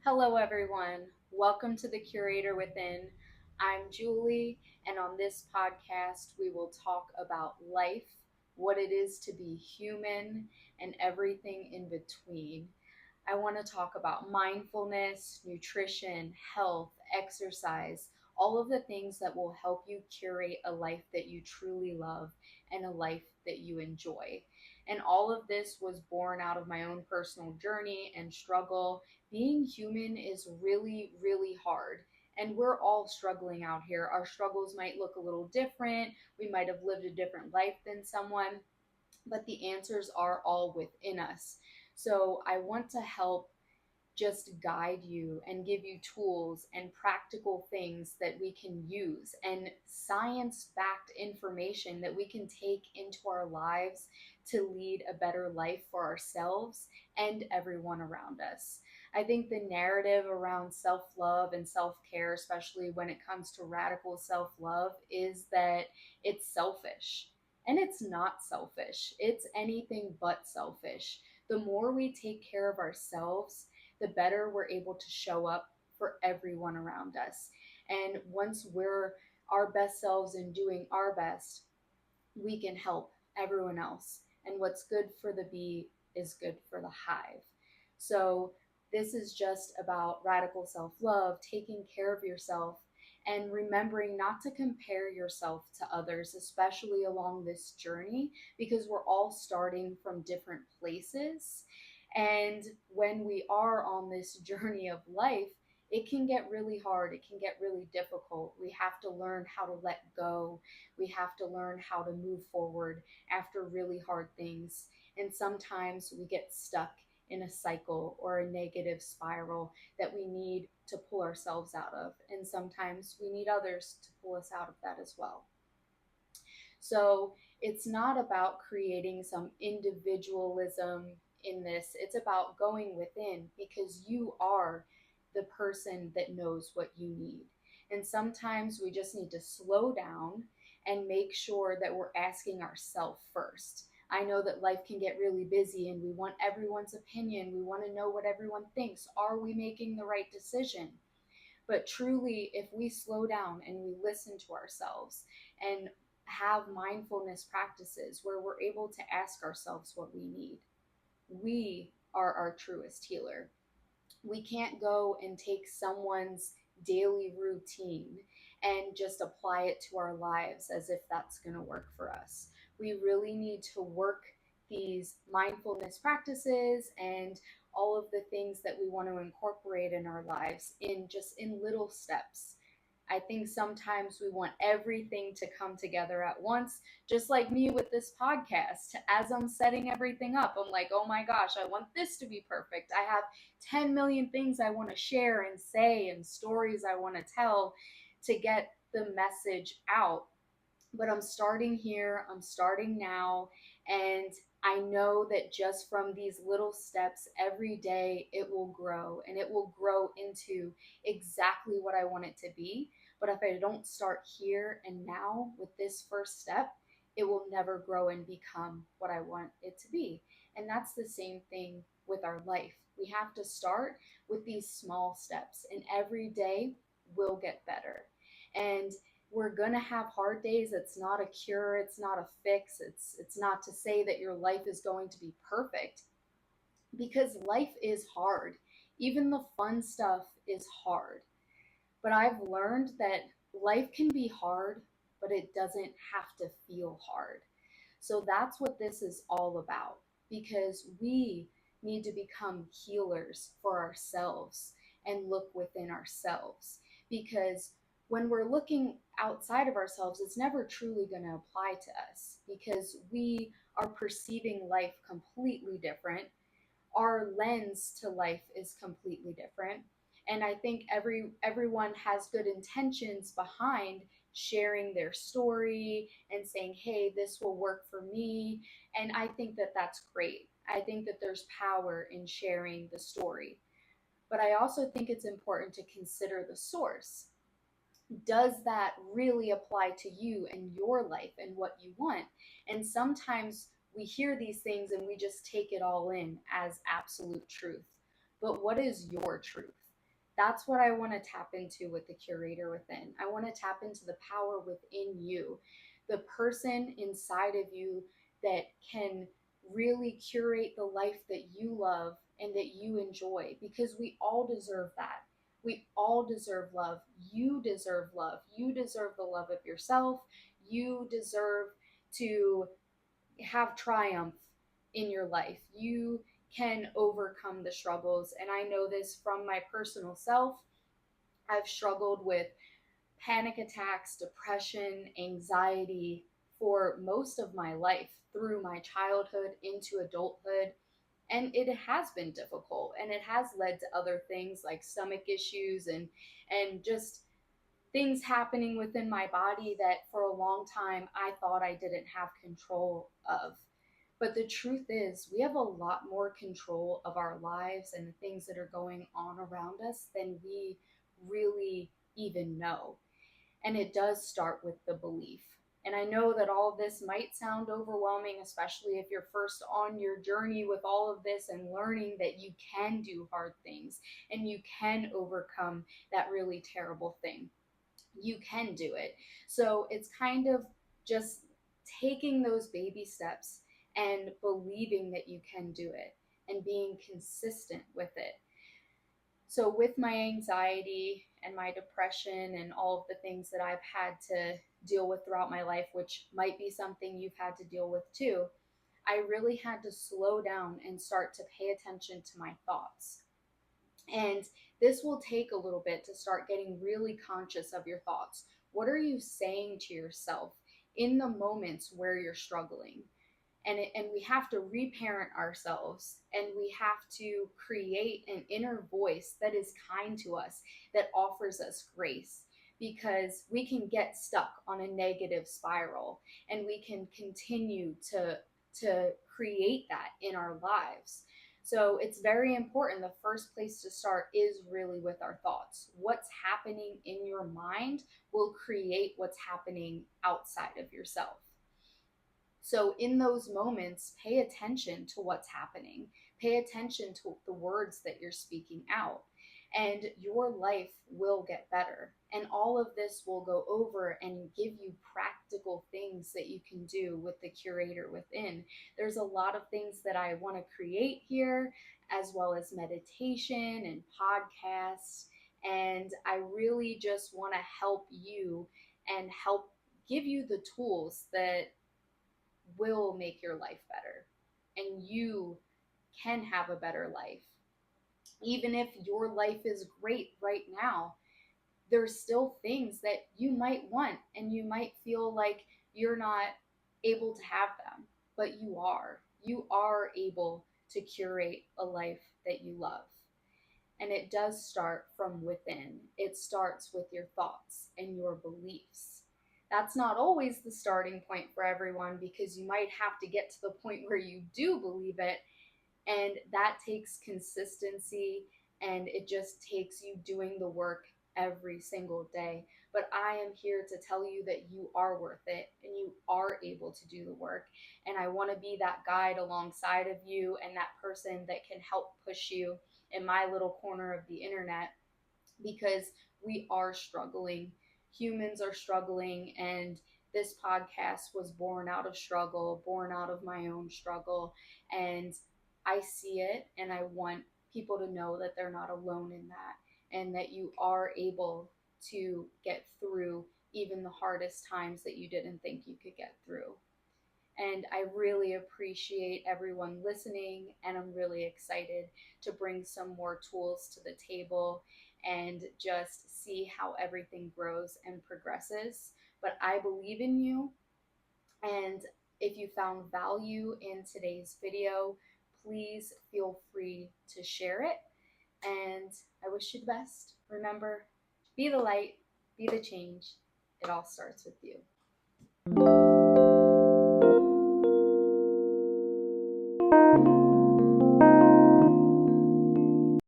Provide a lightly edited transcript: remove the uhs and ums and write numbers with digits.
Hello, everyone. Welcome to the Curator Within. I'm Julie, and on this podcast, we will talk about life, what it is to be human, and everything in between. I want to talk about mindfulness, nutrition, health, exercise, all of the things that will help you curate a life that you truly love and a life that you enjoy. And all of this was born out of my own personal journey and struggle. Being human is really, really hard. And we're all struggling out here. Our struggles might look a little different. We might have lived a different life than someone, but the answers are all within us. So I want to help just guide you and give you tools and practical things that we can use and science backed information that we can take into our lives to lead a better life for ourselves and everyone around us. I think the narrative around self love and self care, especially when it comes to radical self love, is that it's selfish. And it's not selfish, it's anything but selfish. The more we take care of ourselves, the better we're able to show up for everyone around us. And once we're our best selves and doing our best, we can help everyone else. And what's good for the bee is good for the hive. So, this is just about radical self love, taking care of yourself, and remembering not to compare yourself to others, especially along this journey, because we're all starting from different places. And when we are on this journey of life, it can get really hard. It can get really difficult. We have to learn how to let go. We have to learn how to move forward after really hard things. And sometimes we get stuck in a cycle or a negative spiral that we need to pull ourselves out of. And sometimes we need others to pull us out of that as well. So it's not about creating some individualism in this, it's about going within because you are the person that knows what you need. And sometimes we just need to slow down and make sure that we're asking ourselves first. I know that life can get really busy and we want everyone's opinion. We want to know what everyone thinks. Are we making the right decision? But truly, if we slow down and we listen to ourselves and have mindfulness practices where we're able to ask ourselves what we need, we are our truest healer. We can't go and take someone's daily routine and just apply it to our lives as if that's going to work for us. We really need to work these mindfulness practices and all of the things that we want to incorporate in our lives in just in little steps. I think sometimes we want everything to come together at once, just like me with this podcast. As I'm setting everything up, I'm like, oh my gosh, I want this to be perfect. I have 10 million things I want to share and say and stories I want to tell to get the message out. But I'm starting here, I'm starting now, and I know that just from these little steps every day, it will grow and it will grow into exactly what I want it to be. But if I don't start here and now with this first step, it will never grow and become what I want it to be. And that's the same thing with our life. We have to start with these small steps, and every day will get better. And we're gonna have hard days. It's not a cure, it's not a fix, it's not to say that your life is going to be perfect because life is hard. Even the fun stuff is hard. But I've learned that life can be hard, but it doesn't have to feel hard. So that's what this is all about because we need to become healers for ourselves and look within ourselves. Because when we're looking outside of ourselves, it's never truly going to apply to us because we are perceiving life completely different. Our lens to life is completely different. And I think everyone has good intentions behind sharing their story and saying, hey, this will work for me. And I think that that's great. I think that there's power in sharing the story. But I also think it's important to consider the source. Does that really apply to you and your life and what you want? And sometimes we hear these things and we just take it all in as absolute truth. But what is your truth? That's what I want to tap into with the Curator Within. I want to tap into the power within you, the person inside of you that can really curate the life that you love and that you enjoy, because we all deserve that. We all deserve love. You deserve love. You deserve the love of yourself. You deserve to have triumph in your life. You can overcome the struggles. And I know this from my personal self. I've struggled with panic attacks, depression, anxiety for most of my life, through my childhood into adulthood. And it has been difficult, and it has led to other things like stomach issues and just things happening within my body that for a long time I thought I didn't have control of. But the truth is, we have a lot more control of our lives and the things that are going on around us than we really even know. And it does start with the belief. And I know that all of this might sound overwhelming, especially if you're first on your journey with all of this and learning that you can do hard things and you can overcome that really terrible thing. You can do it. So it's kind of just taking those baby steps and believing that you can do it and being consistent with it. So, with my anxiety and my depression and all of the things that I've had to deal with throughout my life, which might be something you've had to deal with too, I really had to slow down and start to pay attention to my thoughts. And this will take a little bit to start getting really conscious of your thoughts. What are you saying to yourself in the moments where you're struggling? And we have to reparent ourselves, and we have to create an inner voice that is kind to us, that offers us grace, because we can get stuck on a negative spiral and we can continue to create that in our lives. So it's very important. The first place to start is really with our thoughts. What's happening in your mind will create what's happening outside of yourself. So, in those moments, pay attention to what's happening. Pay attention to the words that you're speaking out, and your life will get better. And all of this will go over and give you practical things that you can do with the Curator Within. There's a lot of things that I want to create here, as well as meditation and podcasts. And I really just want to help you and help give you the tools that will make your life better, and you can have a better life. Even if your life is great right now, there's still things that you might want, and you might feel like you're not able to have them, but you are. You are able to curate a life that you love. And it does start from within. It starts with your thoughts and your beliefs. That's not always the starting point for everyone, because you might have to get to the point where you do believe it. And that takes consistency, and it just takes you doing the work every single day. But I am here to tell you that you are worth it and you are able to do the work. And I want to be that guide alongside of you and that person that can help push you in my little corner of the internet, because we are struggling. Humans are struggling, and this podcast was born out of struggle, born out of my own struggle. And I see it, and I want people to know that they're not alone in that, and that you are able to get through even the hardest times that you didn't think you could get through. And I really appreciate everyone listening, and I'm really excited to bring some more tools to the table and just see how everything grows and progresses. But I believe in you, and if you found value in today's video, please feel free to share it. And I wish you the best. Remember, be the light, be the change. It all starts with you.